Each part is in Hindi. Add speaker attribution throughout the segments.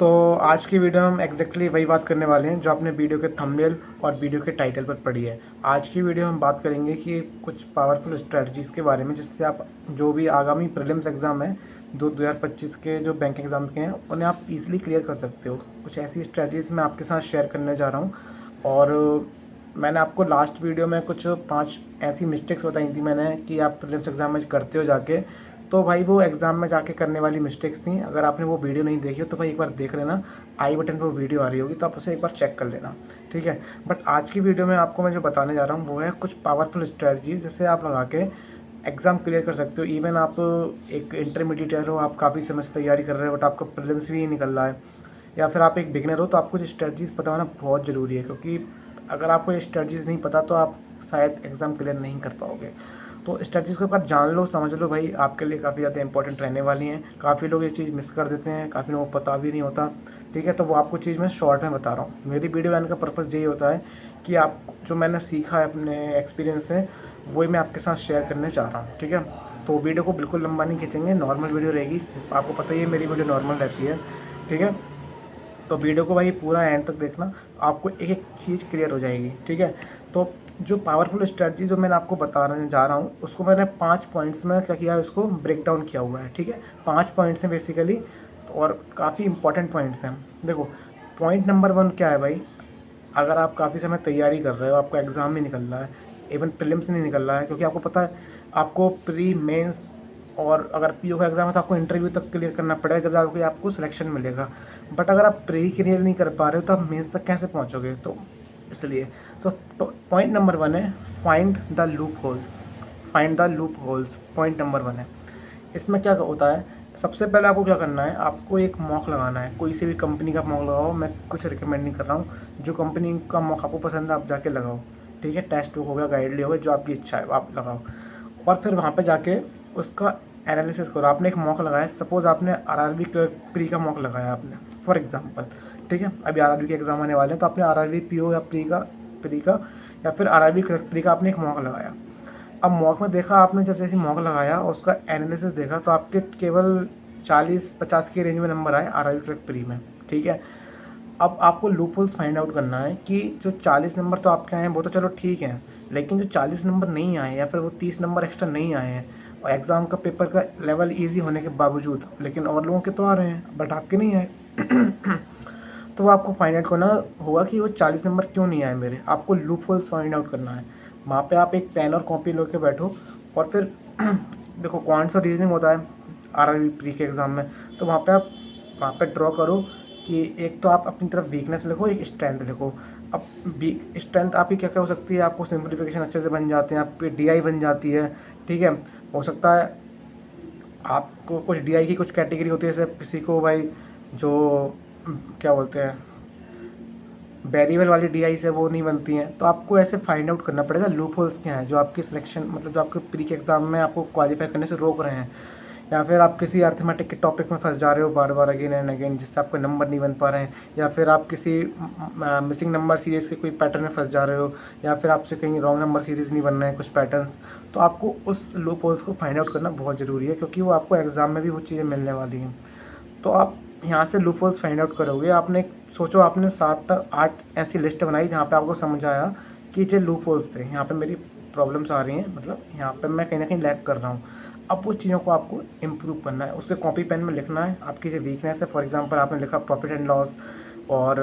Speaker 1: तो आज की वीडियो में हम एग्जैक्टली वही बात करने वाले हैं जो आपने वीडियो के थंबनेल और वीडियो के टाइटल पर पढ़ी है। आज की वीडियो हम बात करेंगे कि कुछ पावरफुल स्ट्रेटजीज़ के बारे में जिससे आप जो भी आगामी प्रीलिम्स एग्ज़ाम है 2025 के जो बैंक एग्ज़ाम के हैं उन्हें आप इजीली क्लियर कर सकते हो। कुछ ऐसी स्ट्रेटजीज़ मैं आपके साथ शेयर करने जा रहा हूँ। और मैंने आपको लास्ट वीडियो में कुछ 5 ऐसी मिस्टेक्स बताई थी मैंने कि आप प्रीलिम्स एग्ज़ाम में करते हो जाके, तो भाई वो एग्ज़ाम में जाके करने वाली मिस्टेक्स थी। अगर आपने वो वीडियो नहीं देखी हो तो भाई एक बार देख लेना, आई बटन पर वो वीडियो आ रही होगी तो आप उसे एक बार चेक कर लेना, ठीक है। बट आज की वीडियो में आपको मैं जो बताने जा रहा हूँ वो है कुछ पावरफुल स्ट्रेटजीज जिससे आप लगा के एग्ज़ाम क्लियर कर सकते हो। इवन आप एक इंटरमीडिएट हो, आप काफ़ी समय से तैयारी कर रहे हो बट आपका प्रीलिम्स भी निकल रहा है, या फिर आप एक बिगिनर हो तो आपको ये स्ट्रेटजीज़ पता होना बहुत ज़रूरी है, क्योंकि अगर आपको ये स्ट्रेटजीज़ नहीं पता तो आप शायद एग्ज़ाम क्लियर नहीं कर पाओगे। तो स्ट्रेटजीज़ को एक बार जान लो, समझ लो, भाई आपके लिए काफ़ी ज़्यादा इंपॉर्टेंट रहने वाली हैं। काफ़ी लोग ये चीज़ मिस कर देते हैं, काफ़ी लोगों को पता भी नहीं होता, ठीक है। तो वो आपको चीज़ मैं शॉर्ट में बता रहा हूँ। मेरी वीडियो बनाने का पर्पज़ यही होता है कि आप जो मैंने सीखा है अपने एक्सपीरियंस से वही मैं आपके साथ शेयर करने चाह रहा हूँ, ठीक है। तो वीडियो को बिल्कुल लंबा नहीं खींचेंगे, नॉर्मल वीडियो रहेगी। आपको पता ही है मेरी वीडियो नॉर्मल रहती है, ठीक है। तो वीडियो को भाई पूरा एंड तक देखना, आपको एक एक चीज़ क्लियर हो जाएगी, ठीक है। तो जो पावरफुल स्ट्रेटजी जो मैंने आपको बताने जा रहा हूँ उसको मैंने 5 पॉइंट्स में क्या किया है, उसको ब्रेक डाउन किया हुआ है, ठीक है। 5 पॉइंट्स हैं बेसिकली और काफ़ी इंपॉर्टेंट पॉइंट्स हैं। देखो, पॉइंट नंबर 1 क्या है भाई, अगर आप काफ़ी समय तैयारी कर रहे हो, आपका एग्ज़ाम नहीं निकल रहा है, इवन प्रीलिम्स नहीं निकल रहा है, क्योंकि आपको पता है आपको प्री मेंस और अगर पीओ का एग्ज़ाम है तो आपको इंटरव्यू तक क्लियर करना पड़ेगा जब जाके आपको सिलेक्शन मिलेगा। बट अगर आप प्री क्लियर नहीं कर पा रहे हो तो आप मेंस तक कैसे पहुंचोगे? तो इसलिए तो पॉइंट नंबर 1 है find the loop holes. Find the loop holes point number 1 है। इसमें क्या होता है, सबसे पहले आपको क्या करना है, आपको एक मॉक लगाना है। कोई सी भी कंपनी का मॉक लगाओ, मैं कुछ रिकमेंड नहीं कर रहा हूँ। जो कंपनी का मॉक आपको पसंद है आप जाके लगाओ, ठीक है। टेस्ट बुक हो गया, गाइडली हो गया, जो आपकी इच्छा है आप लगाओ। और फिर वहाँ पे जाके उसका एनालिसिस करो। आपने एक मॉक लगाया, सपोज़ आपने आरआरबी प्री का मॉक लगाया आपने, फॉर एग्जांपल, ठीक है। अभी आरआरबी के एग्ज़ाम आने वाले हैं तो आपने आरआरबी पीओ या प्री का या फिर आरआरबी प्री का आपने एक मॉक लगाया। अब मॉक में देखा आपने, जब जैसे मॉक लगाया और उसका एनालिसिस देखा तो आपके केवल 40-50 के रेंज में नंबर आए आरआरबी क्रैक प्री में, ठीक है। अब आपको लूपहोल्स फाइंड आउट करना है कि जो 40 नंबर तो आपके आए हैं वो तो चलो ठीक है, लेकिन जो 40 नंबर नहीं आए या फिर वो 30 नंबर एक्स्ट्रा नहीं आए हैं और एग्ज़ाम का पेपर का लेवल इजी होने के बावजूद, लेकिन और लोगों के तो आ रहे हैं बट आपके नहीं आए तो वो आपको फाइंड आउट करना होगा कि वो 40 नंबर क्यों नहीं आए मेरे। आपको लूपहोल्स फाइंड आउट करना है। वहाँ पे आप एक पेन और कॉपी लेके बैठो और फिर देखो क्वांट्स और रीजनिंग होता है आरआरबी प्री के एग्ज़ाम में, तो वहाँ पे ड्रॉ करो कि एक तो आप अपनी तरफ वीकनेस लिखो, एक स्ट्रेंथ लिखो। अब स्ट्रेंथ आपकी क्या क्या हो सकती है, आपको सिंप्लीफिकेशन अच्छे से बन जाते हैं, आपकी डीआई बन जाती है, ठीक है। हो सकता है आपको कुछ डीआई की कुछ कैटेगरी होती है, जैसे किसी को भाई जो क्या बोलते हैं वेरिएबल वाली डीआई से वो नहीं बनती हैं, तो आपको ऐसे फाइंड आउट करना पड़ेगा लूप होल्स क्या हैं जो आपकी सिलेक्शन मतलब जो आपके प्री के एग्ज़ाम में आपको क्वालिफाई करने से रोक रहे हैं। या फिर आप किसी अर्थमेटिक के टॉपिक में फंस जा रहे हो बार बार अगेन एंड अगेन, जिससे आपके नंबर नहीं बन पा रहे हैं, या फिर आप किसी मिसिंग नंबर सीरीज़ के कोई पैटर्न में फंस जा रहे हो, या फिर आपसे कहीं रॉन्ग नंबर सीरीज़ नहीं बन रहे हैं कुछ पैटर्न्स, तो आपको उस लूप होल्स को फाइंड आउट करना बहुत ज़रूरी है, क्योंकि वो आपको एग्ज़ाम में भी वो चीज़ें मिलने वाली हैं। तो आप यहाँ से लूप होल्स फाइंड आउट करोगे। आपने सोचो आपने 7 तक 8 ऐसी लिस्ट बनाई जहाँ पे आपको समझ आया कि ये लूप होल्स थे, यहाँ पे मेरी प्रॉब्लम्स आ रही हैं, मतलब यहाँ पे मैं कहीं ना कहीं लैग कर रहा हूँ। अब उस चीज़ों को आपको इम्प्रूव करना है, उससे कॉपी पेन में लिखना है आपकी जो वीकनेस है। फॉर एग्जांपल आपने लिखा प्रॉफिट एंड लॉस और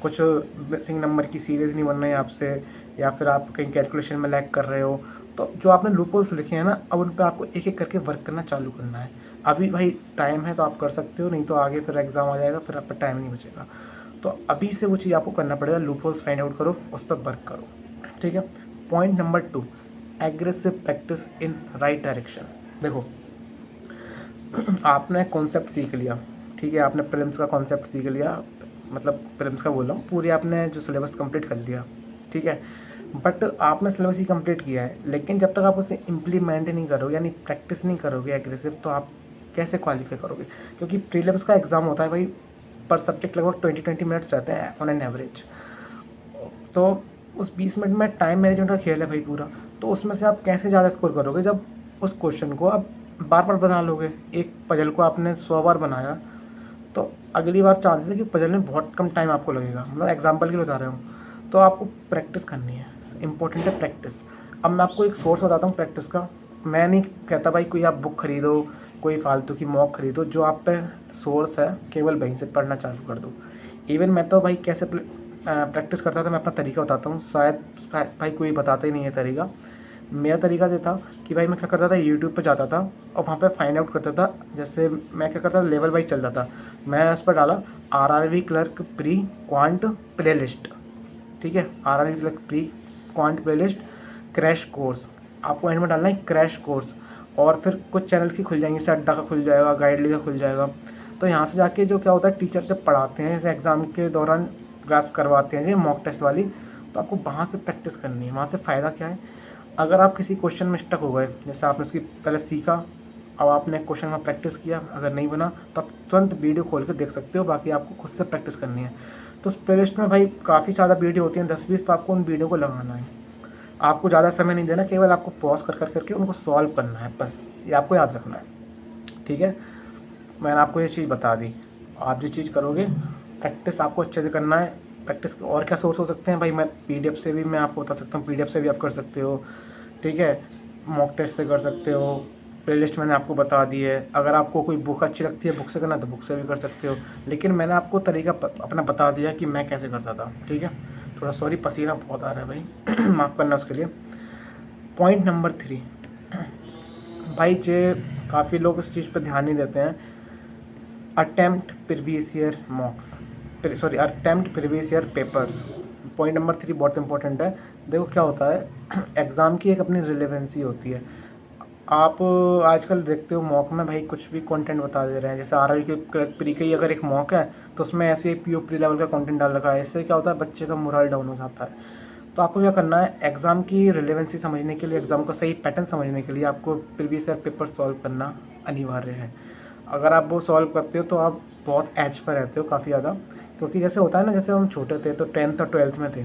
Speaker 1: कुछ मिसिंग नंबर की सीरीज़ नहीं बन रही है आपसे, या फिर आप कहीं कैलकुलेशन में लैग कर रहे हो, तो जो आपने लूप होल्स लिखे हैं ना, अब उन पर आपको एक एक करके वर्क करना चालू करना है। अभी भाई टाइम है तो आप कर सकते हो, नहीं तो आगे फिर एग्ज़ाम आ जाएगा, फिर आप पर टाइम नहीं बचेगा। तो अभी से वो चीज़ आपको करना पड़ेगा, लूप होल्स फाइंड आउट करो, उस पर वर्क करो, ठीक है। Point number 2, aggressive practice in right direction. देखो, आपने कॉन्सेप्ट सीख लिया, ठीक है, आपने प्रीलिम्स का कॉन्सेप्ट सीख लिया, मतलब प्रीलिम्स का बोल रहा हूँ, पूरी आपने जो सिलेबस कंप्लीट कर लिया, ठीक है। बट आपने सिलेबस ही कंप्लीट किया है, लेकिन जब तक आप उसे इम्प्लीमेंट नहीं करोगे यानी प्रैक्टिस नहीं करोगे एग्रेसिव, तो आप कैसे क्वालिफाई करोगे? क्योंकि प्रीलिम्स का एग्ज़ाम होता है भाई, पर सब्जेक्ट लगभग 20 मिनट्स रहते हैं ऑन एन एवरेज, तो उस 20 मिनट में टाइम मैनेजमेंट का खेल है भाई पूरा। तो उसमें से आप कैसे ज़्यादा स्कोर करोगे जब उस क्वेश्चन को आप बार बार बना लोगे? एक पजल को आपने 100 बार बनाया तो अगली बार चांसेस है कि पजल में बहुत कम टाइम आपको लगेगा, मतलब एग्जाम्पल के लिए बता रहा हूँ। तो आपको प्रैक्टिस करनी है, इंपॉर्टेंट है प्रैक्टिस। अब मैं आपको एक सोर्स बताता हूँ प्रैक्टिस का। मैं नहीं कहता भाई कोई आप बुक खरीदो, कोई फालतू की मॉक खरीदो, जो आप पे सोर्स है केवल वहीं से पढ़ना चालू कर दो। इवन मैं तो भाई कैसे प्रैक्टिस करता था, मैं अपना तरीका बताता हूँ, शायद भाई कोई बताता ही नहीं है तरीका। मेरा तरीका ये था कि भाई मैं क्या करता था, यूट्यूब पे जाता था और वहाँ पे फाइंड आउट करता था। जैसे मैं क्या करता था, लेवल वाइज चलता था। मैं उस पर डाला RRB clerk pre quant playlist, ठीक है, RRB clerk pre quant playlist crash course, आपको एंड में डालना है क्रैश कोर्स। और फिर कुछ चैनल की खुल जाएंगे, जैसे अड्डा का खुल जाएगा, गाइडली का खुल जाएगा। तो यहाँ से जाके जो क्या होता है, टीचर जब पढ़ाते हैं, जैसे एग्ज़ाम के दौरान क्लास करवाते हैं, जैसे मॉक टेस्ट वाली, तो आपको वहाँ से प्रैक्टिस करनी है। वहाँ से फ़ायदा क्या है, अगर आप किसी क्वेश्चन में स्टक हो गए, जैसे आपने उसकी पहले सीखा, अब आपने क्वेश्चन में प्रैक्टिस किया, अगर नहीं बना तो आप तुरंत वीडियो खोल कर देख सकते हो, बाकी आपको खुद से प्रैक्टिस करनी है। तो उस प्लेलिस्ट में भाई काफ़ी ज़्यादा वीडियो होती हैं, 10-20, तो आपको उन वीडियो को लगाना है। आपको ज़्यादा समय नहीं देना, केवल आपको पॉज कर करके उनको सॉल्व करना है, बस ये आपको याद रखना है, ठीक है। मैंने आपको ये चीज़ बता दी। आप ये चीज़ करोगे, प्रैक्टिस आपको अच्छे से करना है। प्रैक्टिस के और क्या सोर्स हो सकते हैं भाई, मैं पीडीएफ से भी मैं आपको बता सकता हूँ, पीडीएफ से भी आप कर सकते हो, ठीक है। मॉक टेस्ट से कर सकते हो, प्लेलिस्ट मैंने आपको बता दी है। अगर आपको कोई बुक अच्छी लगती है बुक से करना, तो बुक से भी कर सकते हो। लेकिन मैंने आपको तरीका अपना बता दिया कि मैं कैसे करता था, ठीक है। थोड़ा सॉरी, पसीना बहुत आ रहा है भाई माफ़ करना उसके लिए। पॉइंट नंबर 3 भाई, जे काफ़ी लोग इस चीज़ पर ध्यान नहीं देते हैं। Attempt previous year मॉक्स, sorry attempt previous year papers. Point number 3 बहुत इंपॉर्टेंट है। देखो क्या होता है, एग्ज़ाम की एक अपनी रिलेवेंसी होती है। आप आजकल देखते हो मॉक में भाई कुछ भी कंटेंट बता दे रहे हैं। जैसे आरआरबी के प्री का ही अगर एक मॉक है, तो उसमें ऐसे ही पीओ प्री लेवल का कंटेंट डाल रखा है। इससे क्या होता है, बच्चे का मोरल डाउन हो जाता है। तो आपको क्या करना है, एग्ज़ाम की रिलेवेंसी समझने के लिए, एग्ज़ाम का सही पैटर्न समझने के लिए आपको प्रीवियस ईयर पेपर सॉल्व करना अनिवार्य है। अगर आप वो सॉल्व करते हो तो आप बहुत एज पर रहते हो काफ़ी ज़्यादा। क्योंकि जैसे होता है ना, जैसे हम छोटे थे तो 10th और 12th में थे,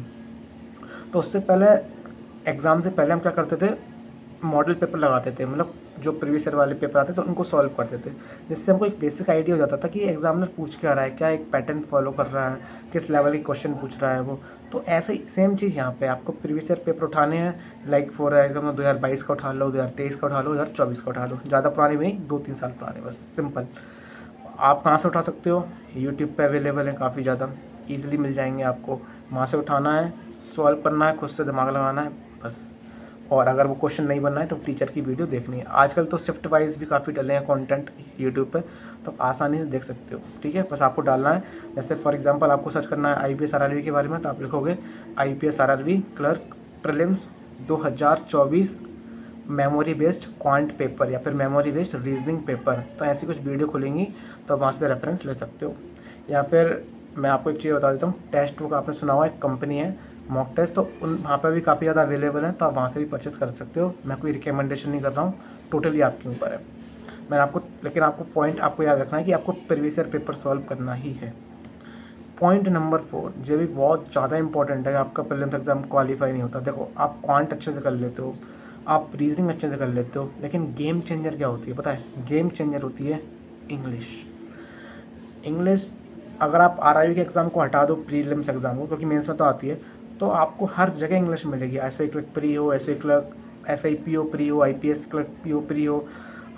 Speaker 1: तो उससे पहले एग्ज़ाम से पहले हम क्या करते थे, मॉडल पेपर लगाते थे, मतलब जो प्रीवियस ईयर वाले पेपर आते थे उनको सॉल्व करते थे। जिससे हमको एक बेसिक आइडिया हो जाता था कि एग्जामिनर पूछ क्या रहा है, क्या एक पैटर्न फॉलो कर रहा है, किस लेवल के क्वेश्चन पूछ रहा है वो। तो ऐसे ही सेम चीज़ यहाँ पे आपको प्रीवियस ईयर पेपर उठाने हैं। लाइक फॉर एग्जाम्पल 2022 का उठा लो, 2023 का उठा लो, 2024 का उठा लो, ज़्यादा पुराने भी नहीं, 2-3 साल पुराने, बस सिंपल। आप कहाँ से उठा सकते हो, यूट्यूब पे अवेलेबल है काफ़ी ज़्यादा, ईजिली मिल जाएंगे आपको। वहाँ से उठाना है, सॉल्व करना है, खुद से दिमाग लगाना है, बस। और अगर वो क्वेश्चन नहीं बनना है तो टीचर की वीडियो देखनी है। आजकल तो शिफ्ट वाइज भी काफ़ी डले हैं कंटेंट यूट्यूब पे, तो आप आसानी से देख सकते हो, ठीक है। बस आपको डालना है, जैसे फॉर एग्जांपल आपको सर्च करना है आईपीएस आरआरबी के बारे में, तो आप लिखोगे IPS RRB clerk prelims 2024 memory based quant paper या फिर मेमोरी बेस्ड रीजनिंग पेपर, तो ऐसी कुछ वीडियो खुलेंगी, तो आप वहाँ से रेफरेंस ले सकते हो। या फिर मैं आपको एक चीज़ बता देता हूँ, टेस्ट बुक आपने सुना हुआ एक कंपनी है मॉक टेस्ट, तो उन वहाँ पर भी काफ़ी ज़्यादा अवेलेबल है, तो आप वहाँ से भी परचेस कर सकते हो। मैं कोई रिकमेंडेशन नहीं कर रहा हूँ, टोटली आपके ऊपर है। मैं आपको, लेकिन आपको पॉइंट आपको याद रखना है कि आपको प्रीवियस ईयर पेपर सॉल्व करना ही है। पॉइंट नंबर 4 जो भी बहुत ज़्यादा इंपॉर्टेंट है, आपका प्रीलिम्स एग्जाम क्वालिफाई नहीं होता। देखो, आप क्वांट अच्छे से कर लेते हो, आप रीजनिंग अच्छे से कर लेते हो, लेकिन गेम चेंजर क्या होती है पता है, गेम चेंजर होती है इंग्लिश। इंग्लिश अगर आप आरआरबी के एग्ज़ाम को हटा दो, प्रीलिम्स एग्ज़ाम को, क्योंकि मेंस में तो आती है, तो आपको हर जगह इंग्लिश मिलेगी। ऐसे क्लर्क प्री हो, ऐसे क्लर्क SIPO प्री हो, IPS क्लर्क PO प्री हो,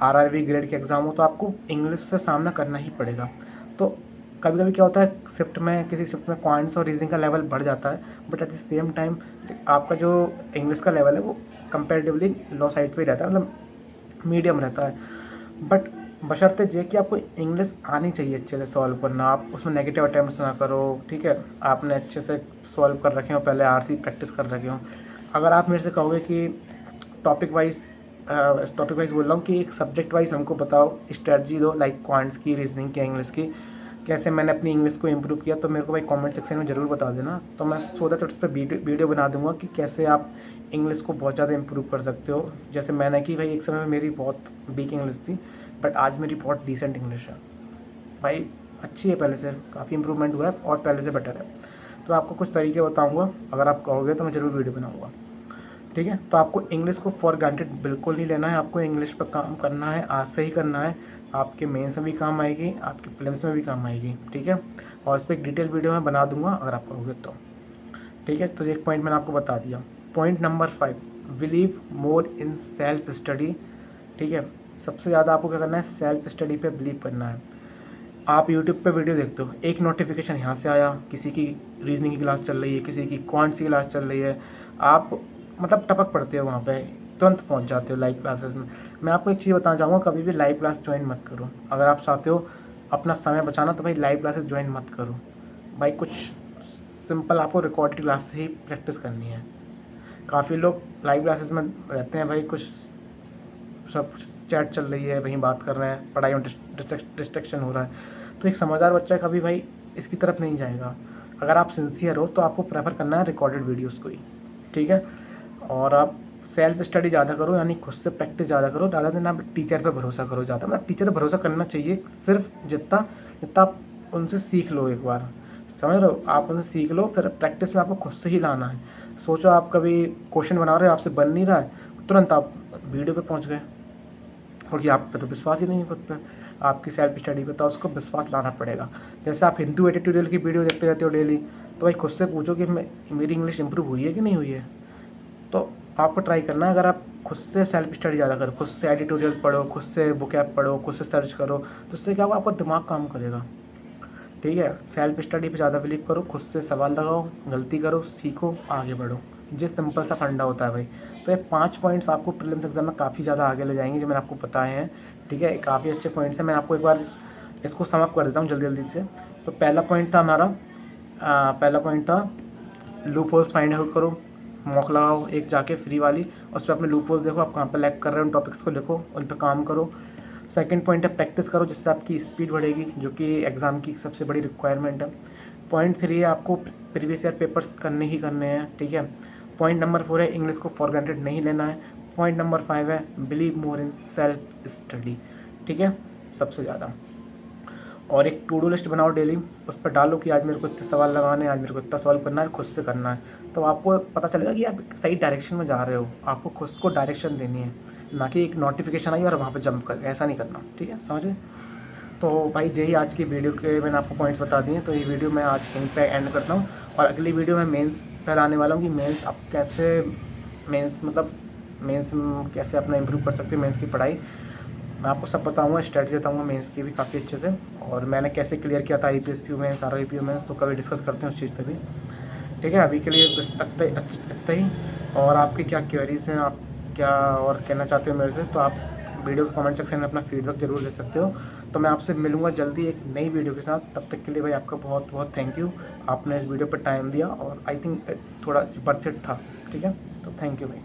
Speaker 1: आरआरबी ग्रेड के एग्ज़ाम हो, तो आपको इंग्लिश से सामना करना ही पड़ेगा। तो कभी कभी क्या होता है, शिफ्ट में किसी शिफ्ट में क्वांट्स और रीजनिंग का लेवल बढ़ जाता है, but at the same time आपका जो इंग्लिश का लेवल है वो कंपेरेटिवली लो साइड पे ही रहता है, मतलब मीडियम रहता है। बट बशर्ते ये कि आपको इंग्लिश आनी चाहिए अच्छे से सॉल्व करना, आप उसमें नेगेटिव अटैम्प्ट्स ना करो, ठीक है। आपने अच्छे से सॉल्व कर रखे हो, पहले आरसी प्रैक्टिस कर रखे हो। अगर आप मेरे से कहोगे कि टॉपिक वाइज बोल रहा हूँ कि एक सब्जेक्ट वाइज हमको बताओ, स्ट्रेटजी दो, लाइक क्वांट्स की, रीजनिंग की, इंग्लिश की, कैसे मैंने अपनी इंग्लिश को इम्प्रूव किया, तो मेरे को भाई कमेंट सेक्शन में ज़रूर बता देना। तो मैं सोचा तो उस पर वीडियो बना दूंगा कि कैसे आप इंग्लिश को बहुत ज़्यादा इम्प्रूव कर सकते हो। जैसे मैंने कि भाई एक समय में मेरी बहुत वीक इंग्लिश थी, बट आज मेरी बहुत डिसेंट इंग्लिश है भाई, अच्छी है, पहले से काफ़ी इंप्रूवमेंट हुआ है और पहले से बेटर है। तो आपको कुछ तरीके बताऊंगा, अगर आप कहोगे तो मैं ज़रूर वीडियो बनाऊंगा, ठीक है। तो आपको इंग्लिश को फॉर ग्रांटेड बिल्कुल नहीं लेना है, आपको इंग्लिश पर काम करना है, आज से ही करना है। आपके मेंस में भी काम आएगी, आपके प्रीलिम्स में भी काम आएगी, ठीक है। और इस पर एक डिटेल वीडियो मैं बना दूंगा अगर आप कहोगे तो, ठीक है। तो एक पॉइंट मैंने आपको बता दिया। Point number 5, believe more in self study, ठीक है। सबसे ज़्यादा आपको क्या करना है, सेल्फ स्टडी पे बिलीव करना है। आप यूट्यूब पे वीडियो देखते हो, एक नोटिफिकेशन यहाँ से आया, किसी की रीजनिंग की क्लास चल रही है, किसी की क्वांट्स की क्लास चल रही है, आप मतलब टपक पड़ते हो वहाँ पे, तुरंत पहुँच जाते हो लाइव क्लासेस में। मैं आपको एक चीज़ बताना चाहूँगा, कभी भी लाइव क्लास ज्वाइन मत करो। अगर आप चाहते हो अपना समय बचाना तो भाई लाइव क्लासेस ज्वाइन मत करो भाई। कुछ सिंपल आपको रिकॉर्डेड क्लास से ही प्रैक्टिस करनी है। काफ़ी लोग लाइव क्लासेस में रहते हैं भाई, कुछ सब चैट चल रही है, वहीं बात कर रहे हैं, पढ़ाई में डिस्ट्रैक्शन हो रहा है। तो एक समझदार बच्चा कभी भाई इसकी तरफ नहीं जाएगा। अगर आप सिंसियर हो तो आपको प्रेफर करना है रिकॉर्डेड वीडियोज़ को ही, ठीक है। और आप सेल्फ स्टडी ज़्यादा करो, यानी खुद से प्रैक्टिस ज़्यादा करो, ज़्यादा दिन आप टीचर पे भरोसा करो ज़्यादा। मतलब टीचर पे भरोसा करना चाहिए सिर्फ जितना जितना आप उनसे सीख लो, एक बार समझ रहे हो, आप उनसे सीख लो, फिर प्रैक्टिस में आपको खुद से ही लाना है। सोचो आप कभी क्वेश्चन बना रहे हो, आपसे बन नहीं रहा है, तुरंत आप वीडियो पे पहुंच गए, क्योंकि आप पे तो विश्वास ही नहीं है खुद पे, आपकी सेल्फ स्टडी पे, तो उसको विश्वास लाना पड़ेगा। जैसे आप हिंदू एडिटोरियल की वीडियो देखते रहते हो डेली, तो भाई खुद से पूछो कि मेरी इंग्लिश इंप्रूव हुई है कि नहीं हुई है। तो आपको ट्राई करना है, अगर आप खुद से सेल्फ स्टडी ज़्यादा करो, खुद से एडिटोरियल पढ़ो, खुद से बुक ऐप पढ़ो, खुद से सर्च करो, तो उससे क्या होगा, आपका दिमाग काम करेगा, ठीक है। सेल्फ स्टडी पे ज़्यादा बिलीव करो, खुद से सवाल लगाओ, गलती करो, सीखो, आगे बढ़ो। ये सिंपल सा फंडा होता है भाई। तो ये 5 पॉइंट्स आपको प्रीलिम्स एग्जाम में काफ़ी ज़्यादा आगे ले जाएंगे, जो मैंने आपको बताए हैं, ठीक है। काफ़ी अच्छे पॉइंट्स हैं। मैं आपको एक बार इसको सम अप कर देता हूँ जल्दी जल्दी से। तो पहला पॉइंट था हमारा, पहला पॉइंट था लूप होल्स फाइंड आउट करो, मॉक लगाओ एक जाके फ्री वाली, उस पर अपने लूप होल्स देखो, आप कहाँ पर लैग कर रहे हो, उन टॉपिक्स को लिखो, उन पर काम करो। सेकंड पॉइंट है प्रैक्टिस करो, जिससे आपकी स्पीड बढ़ेगी, जो कि एग्ज़ाम की सबसे बड़ी रिक्वायरमेंट है। पॉइंट 3 है आपको प्रीवियस ईयर पेपर्स करने ही करने हैं, ठीक है। पॉइंट नंबर 4 है इंग्लिश को फॉर ग्रांटेड नहीं लेना है। पॉइंट नंबर 5 है believe more in self study, ठीक है, सबसे ज़्यादा। और एक टू डू लिस्ट बनाओ डेली, उस पर डालो कि आज मेरे को इतने सवाल लगाने हैं, आज मेरे को इतना सवाल करना है, खुद से करना है। तो आपको पता चलेगा कि आप सही डायरेक्शन में जा रहे हो। आपको खुद को डायरेक्शन देनी है, ना कि एक नोटिफिकेशन आई और वहाँ पे जंप कर, ऐसा नहीं करना, ठीक है, समझे। तो भाई यही आज की वीडियो के मैंने आपको पॉइंट्स बता दिए। तो ये वीडियो मैं आज यहीं पे एंड करता हूँ, और अगली वीडियो में मेंस पर आने वाला हूँ कि मेंस आप कैसे, मेंस मतलब मेंस कैसे अपना इम्प्रूव कर सकते हो, मेंस की पढ़ाई मैं आपको सब बताऊँगा, स्ट्रेटजी बताऊँगा मेंस की भी काफ़ी अच्छे से, और मैंने कैसे क्लियर किया था IPS PU mains, RRB mains, तो कभी डिस्कस करते हैं उस चीज़ पे भी, ठीक है। अभी के लिए बस इतना ही। और आपकी क्या क्वेरीज हैं, आप क्या और कहना चाहते हो मेरे से, तो आप वीडियो के कमेंट सेक्शन में अपना फीडबैक ज़रूर दे सकते हो। तो मैं आपसे मिलूँगा जल्दी एक नई वीडियो के साथ। तब तक के लिए भाई आपका बहुत बहुत थैंक यू, आपने इस वीडियो पर टाइम दिया, और आई थिंक थोड़ा बर्थ इट था, ठीक है। तो थैंक यू भाई।